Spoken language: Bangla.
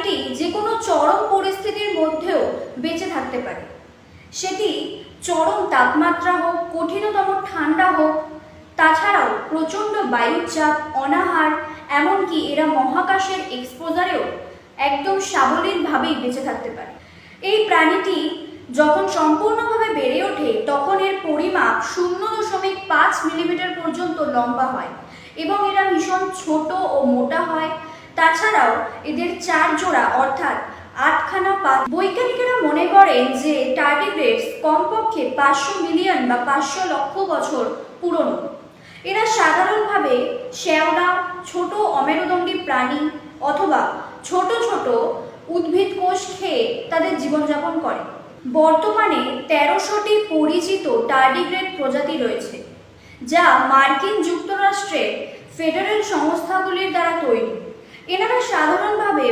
প্রাণীটি যে কোনো চরম পরিস্থিতির মধ্যেও বেঁচে থাকতে পারে, সেটি চরম তাপমাত্রা হোক, কঠিনতম ঠান্ডা হোক, তাছাড়াও প্রচণ্ড বায়ুর চাপ, অনাহার, এমনকি এরা মহাকাশের এক্সপোজারেও একদম সাবলীলভাবেই বেঁচে থাকতে পারে। এই প্রাণীটি যখন সম্পূর্ণভাবে বেড়ে ওঠে তখন এর পরিমাপ 0.5 মিলিমিটার পর্যন্ত লম্বা হয় এবং এরা ভীষণ ছোট ও মোটা হয়। তাছাড়াও এদের 4 জোড়া অর্থাৎ 8খানা পা। বৈজ্ঞানিকেরা মনে করেন যে টার্ডিগ্রেডস কমপক্ষে 500 মিলিয়ন বা 500 লক্ষ বছর পুরনো। এরা সাধারণভাবে শ্যাওলা, ছোট অমেরুদণ্ডী প্রাণী অথবা ছোট ছোট উদ্ভিদ কোষ খেয়ে তাদের জীবনযাপন করে। বর্তমানে 1300টি পরিচিত টার্ডিগ্রেড প্রজাতি রয়েছে, যা মার্কিন যুক্তরাষ্ট্রের ফেডারেল সংস্থাগুলির দ্বারা তৈরি। এনারা সাধারণভাবে